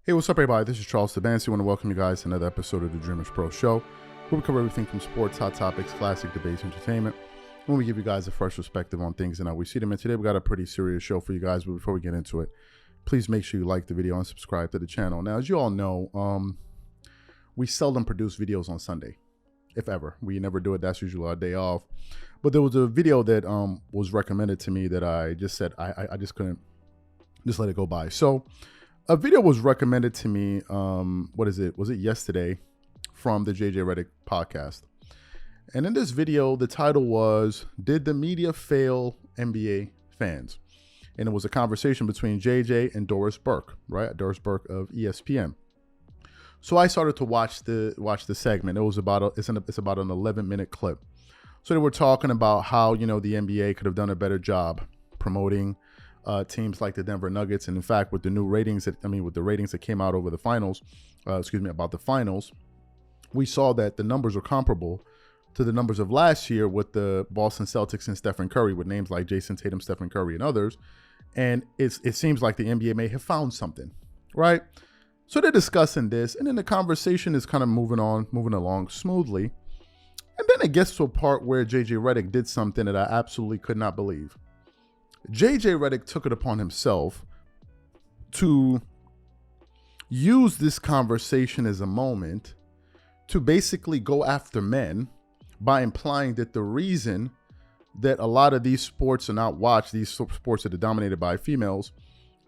Hey, what's up, everybody? This is Charles Sabansi. I want to welcome you guys to another episode of the Dreamerspro Show, where we cover everything from sports, hot topics, classic debates, entertainment, when we give you guys a fresh perspective on things and how we see them. And today we got a pretty serious show for you guys, but before we get into it, please make sure you like the video and subscribe to the channel. Now, as you all know, we seldom produce videos on Sunday, if ever. We never do it. That's usually our day off. But there was a video that was recommended to me that I just said I just couldn't just let it go by. So a video was recommended to me, Was it yesterday, from the JJ Redick podcast. And in this video, the title was, "Did the Media Fail NBA Fans?" And it was a conversation between JJ and Doris Burke, right? Doris Burke of ESPN. So I started to watch the segment. It was about it's about an 11-minute clip. So they were talking about how, the NBA could have done a better job promoting teams like the Denver Nuggets. And in fact, with the new ratings, with the ratings that came out over the finals, about the finals, we saw that the numbers were comparable to the numbers of last year with the Boston Celtics and Stephen Curry, with names like Jason Tatum, Stephen Curry, and others. And it seems like the NBA may have found something, right? So they're discussing this, and then the conversation is kind of moving along smoothly. And then it gets to a part where JJ Redick did something that I absolutely could not believe. JJ Redick took it upon himself to use this conversation as a moment to basically go after men by implying that the reason that a lot of these sports are not watched, these sports that are dominated by females,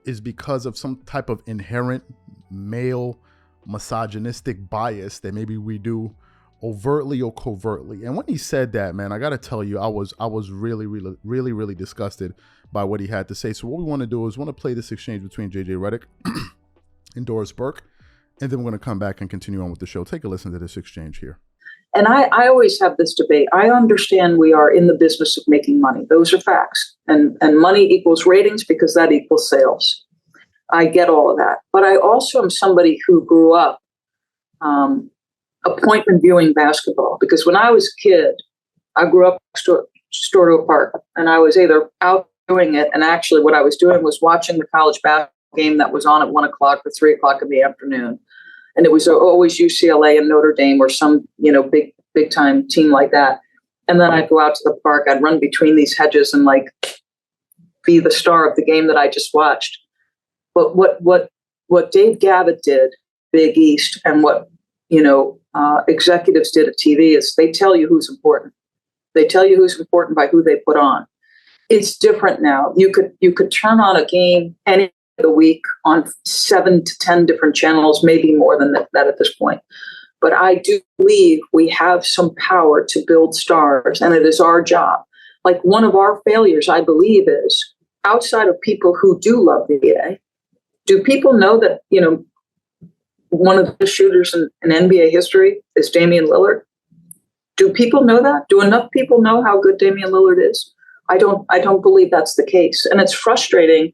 is because of some type of inherent male misogynistic bias that maybe we do overtly or covertly. And when he said that, man, I got to tell you, I was really disgusted by what he had to say. So what we want to do is play this exchange between JJ Redick and Doris Burke, and then we're going to come back and continue on with the show. Take a listen to this exchange here. And I always have this debate. I understand we are in the business of making money. Those are facts. And money equals ratings because that equals sales. I get all of that. But I also am somebody who grew up appointment viewing basketball, because when I was a kid, I grew up next door to a park, and I was either out doing it, and actually what I was doing was watching the college basketball game that was on at 1 o'clock or 3 o'clock in the afternoon. And it was always UCLA and Notre Dame or some, big time team like that. And then I'd go out to the park, I'd run between these hedges and be the star of the game that I just watched. But what Dave Gavitt did, Big East, and what, executives did at TV is they tell you who's important. They tell you who's important by who they put on. It's different now. You could turn on a game any day of the week on 7 to 10 different channels, maybe more than that at this point. But I do believe we have some power to build stars, and it is our job. Like, one of our failures, I believe, is outside of people who do love the NBA, do people know that, one of the shooters in NBA history is Damian Lillard? Do people know that? Do enough people know how good Damian Lillard is? I don't believe that's the case. And it's frustrating.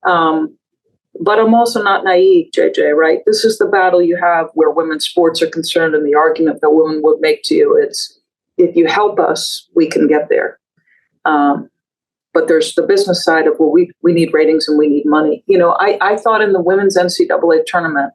But I'm also not naive, JJ, right? This is the battle you have where women's sports are concerned, and the argument that women would make to you is, if you help us, we can get there. But there's the business side of, well, we need ratings and we need money. I thought in the women's NCAA tournament,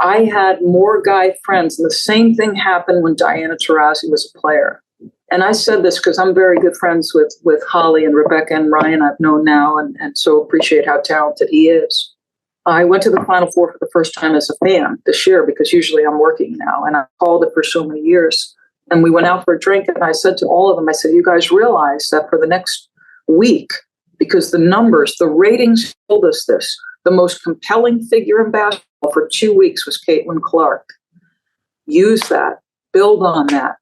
I had more guy friends, and the same thing happened when Diana Taurasi was a player. And I said this because I'm very good friends with Holly and Rebecca and Ryan, I've known now, and so appreciate how talented he is. I went to the Final Four for the first time as a fan this year, because usually I'm working now, and I called it for so many years. And we went out for a drink, and I said to all of them, I said, you guys realize that for the next week, because the numbers, the ratings told us this, the most compelling figure in basketball for 2 weeks was Caitlin Clark. Use that, build on that.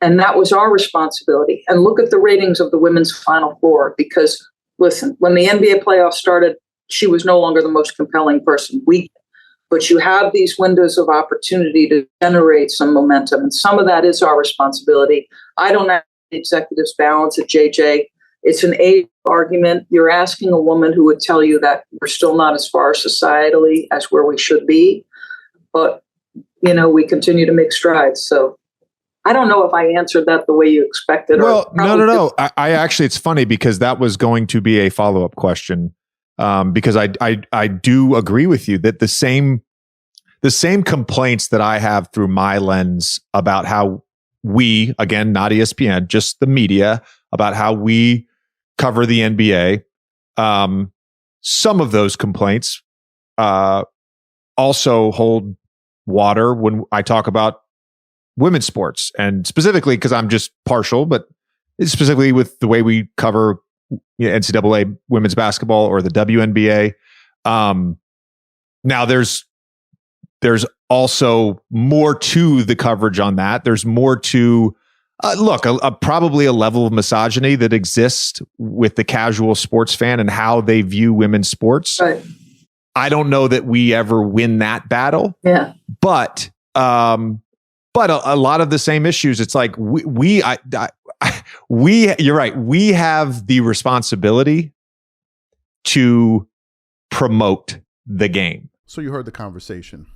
And that was our responsibility. And look at the ratings of the women's Final Four, because, listen, when the NBA playoffs started, she was no longer the most compelling person. But you have these windows of opportunity to generate some momentum. And some of that is our responsibility. I don't have the executives balance at JJ. It's an age argument. You're asking a woman who would tell you that we're still not as far societally as where we should be. But, we continue to make strides. So I don't know if I answered that the way you expected. Well, no. I actually, it's funny because that was going to be a follow-up question because I do agree with you that the same complaints that I have through my lens about how we, again, not ESPN, just the media, about how we cover the NBA. Some of those complaints also hold water when I talk about women's sports, and specifically because I'm just partial, but specifically with the way we cover NCAA women's basketball or the WNBA. Now there's also more to the coverage on that. There's more to probably a level of misogyny that exists with the casual sports fan and how they view women's sports. Right. I don't know that we ever win that battle. Yeah. But a lot of the same issues. It's like you're right. We have the responsibility to promote the game. So you heard the conversation.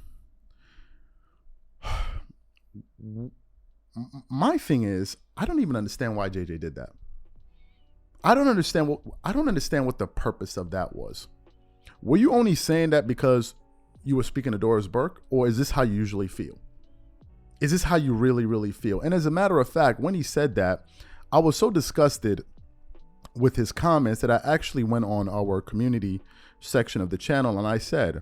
My thing is, I don't even understand why JJ did that. I don't understand what the purpose of that was. Were you only saying that because you were speaking to Doris Burke, or is this how you usually feel? Is this how you really, really feel? And as a matter of fact, when he said that, I was so disgusted with his comments that I actually went on our community section of the channel and I said,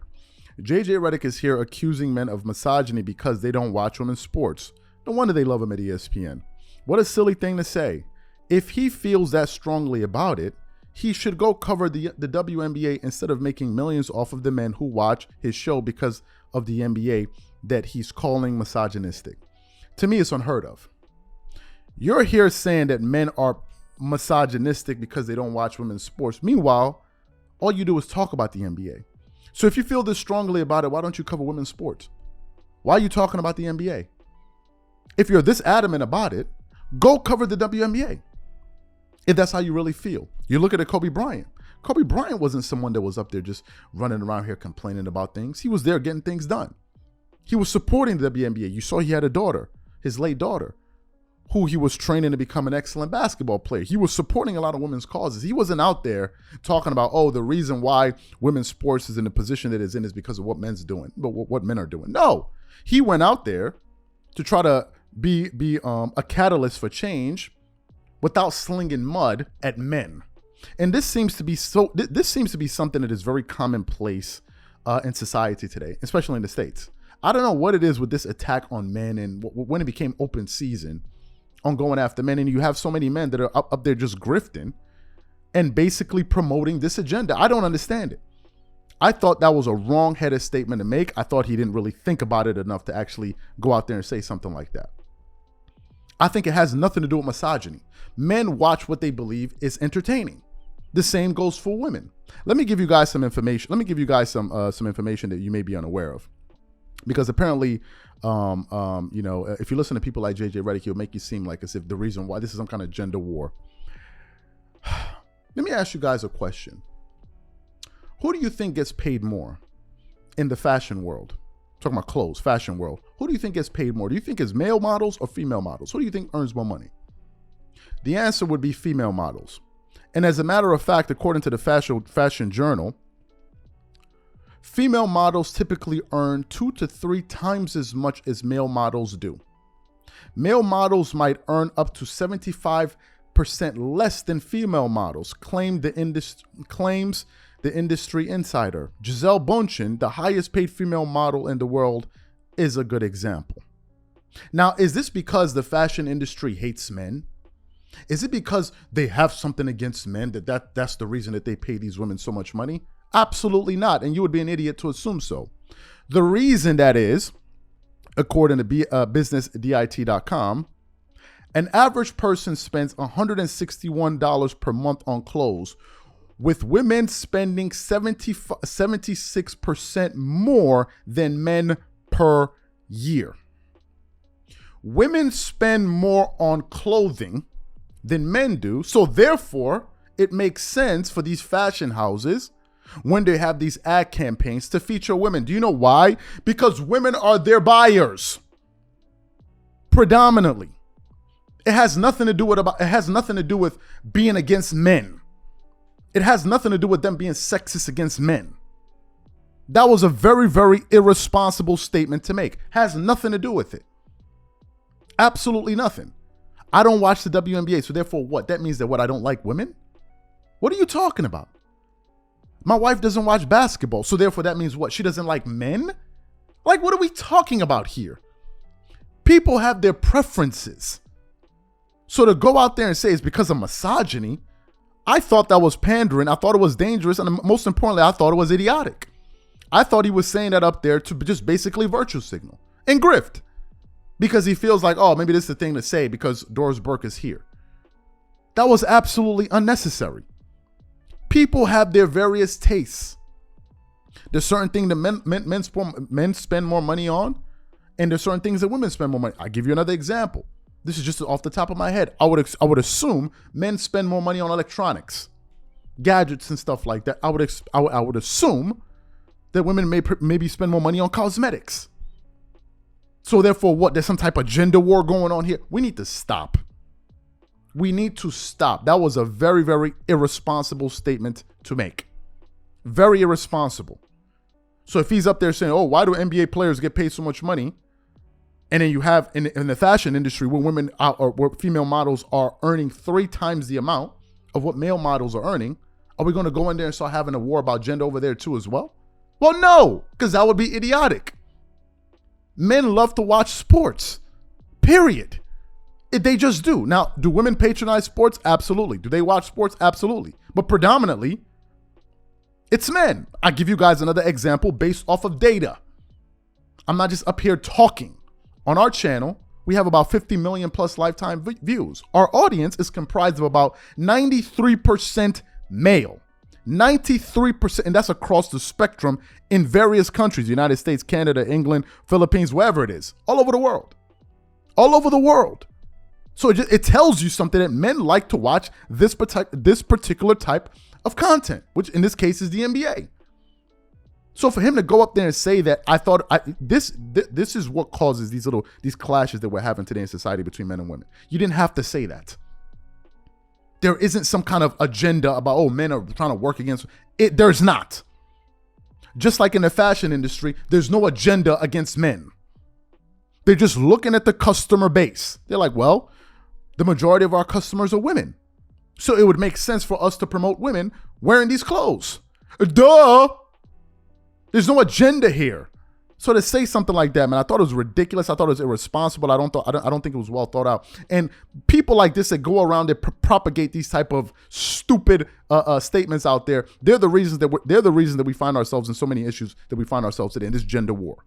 JJ Redick is here accusing men of misogyny because they don't watch women's sports. No wonder they love him at ESPN. What a silly thing to say. If he feels that strongly about it, he should go cover the WNBA instead of making millions off of the men who watch his show because of the NBA that he's calling misogynistic. To me, it's unheard of. You're here saying that men are misogynistic because they don't watch women's sports. Meanwhile, all you do is talk about the NBA. So if you feel this strongly about it, why don't you cover women's sports? Why are you talking about the NBA? If you're this adamant about it, go cover the WNBA. If that's how you really feel. You look at Kobe Bryant. Kobe Bryant wasn't someone that was up there just running around here complaining about things. He was there getting things done. He was supporting the WNBA. You saw he had a daughter, his late daughter, who he was training to become an excellent basketball player. He was supporting a lot of women's causes. He wasn't out there talking about, oh, the reason why women's sports is in the position that it's in is because of what men's doing, but what men are doing. No, he went out there to try to be a catalyst for change without slinging mud at men. And this seems to be something that is very commonplace in society today, especially in the States. I don't know what it is with this attack on men and when it became open season on going after men, and you have so many men that are up there just grifting and basically promoting this agenda. I don't understand it. I thought that was a wrong-headed statement to make. I thought he didn't really think about it enough to actually go out there and say something like that. I think it has nothing to do with misogyny. Men watch what they believe is entertaining. The same goes for women. Let me give you guys some information. Let me give you guys some information that you may be unaware of. Because apparently, if you listen to people like JJ Redick, he'll make you seem like as if the reason why this is some kind of gender war. Let me ask you guys a question. Who do you think gets paid more in the fashion world? Talking about clothes, fashion world. Who do you think gets paid more? Do you think it's male models or female models? Who do you think earns more money? The answer would be female models. And as a matter of fact, according to the Fashion Journal, female models typically earn 2 to 3 times as much as male models do. Male models might earn up to 75% less than female models, claims the industry insider. Gisele Bündchen, the highest paid female model in the world, is a good example. Now, is this because the fashion industry hates men? Is it because they have something against men that's the reason that they pay these women so much money? Absolutely not, and you would be an idiot to assume so. The reason that is, according to businessdit.com, an average person spends $161 per month on clothes, with women spending 76% more than men per year. Women spend more on clothing than men do, so therefore it makes sense for these fashion houses when they have these ad campaigns to feature women. Do you know why? Because women are their buyers. Predominantly. It has nothing to do with being against men. It has nothing to do with them being sexist against men. That was a very, very irresponsible statement to make. Has nothing to do with it. Absolutely nothing. I don't watch the WNBA, so therefore what? That means that what, I don't like women? What are you talking about? My wife doesn't watch basketball, so therefore that means what? She doesn't like men? Like, what are we talking about here? People have their preferences. So to go out there and say it's because of misogyny, I thought that was pandering. I thought it was dangerous. And most importantly, I thought it was idiotic. I thought he was saying that up there to just basically virtue signal and grift, because he feels like, oh, maybe this is the thing to say because Doris Burke is here. That was absolutely unnecessary. People have their various tastes. There's certain things that men spend more money on, and there's certain things that women spend more money. I'll give you another example. This is just off the top of my head. I would assume men spend more money on electronics, gadgets and stuff like that. I would assume that women maybe spend more money on cosmetics. So therefore what? There's some type of gender war going on here. We need to stop. We need to stop. That was a very, very irresponsible statement to make. Very irresponsible. So if he's up there saying, oh, why do NBA players get paid so much money? And then you have in the fashion industry where women or where female models are earning 3 times the amount of what male models are earning, are we going to go in there and start having a war about gender over there too as well? Well, no, because that would be idiotic. Men love to watch sports, period. They just do. Now, do women patronize sports? Absolutely. Do they watch sports? Absolutely. But predominantly, it's men. I give you guys another example based off of data. I'm not just up here talking. On our channel, we have about 50 million plus lifetime views. Our audience is comprised of about 93% male. 93%, and that's across the spectrum in various countries, United States, Canada, England, Philippines, wherever it is, all over the world. All over the world. So it tells you something that men like to watch this particular type of content, which in this case is the NBA. So for him to go up there and say that, I thought this is what causes these clashes that we're having today in society between men and women. You didn't have to say that. There isn't some kind of agenda about, oh, men are trying to work against it. There's not. Just like in the fashion industry, there's no agenda against men. They're just looking at the customer base. They're like, well, the majority of our customers are women. So it would make sense for us to promote women wearing these clothes. Duh. There's no agenda here. So to say something like that, man, I thought it was ridiculous. I thought it was irresponsible. I don't think it was well thought out. And people like this that go around and propagate these type of stupid statements out there, they're the reason that we find ourselves in so many issues that we find ourselves today in this gender war.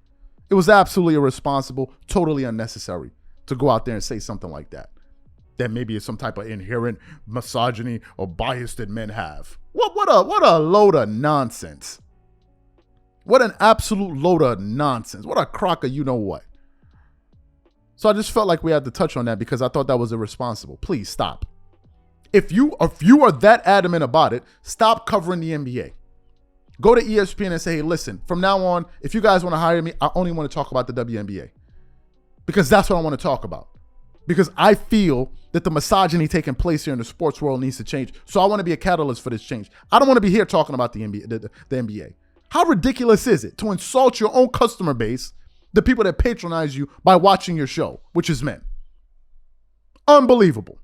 It was absolutely irresponsible, totally unnecessary to go out there and say something like that. That maybe it's some type of inherent misogyny or bias that men have. What a load of nonsense. What an absolute load of nonsense. What a crock of you know what. So I just felt like we had to touch on that because I thought that was irresponsible. Please stop. If you are that adamant about it, stop covering the NBA. Go to ESPN and say, hey, listen, from now on, if you guys want to hire me, I only want to talk about the WNBA. Because that's what I want to talk about. Because I feel that the misogyny taking place here in the sports world needs to change. So I want to be a catalyst for this change. I don't want to be here talking about the NBA. How ridiculous is it to insult your own customer base, the people that patronize you by watching your show, which is men? Unbelievable.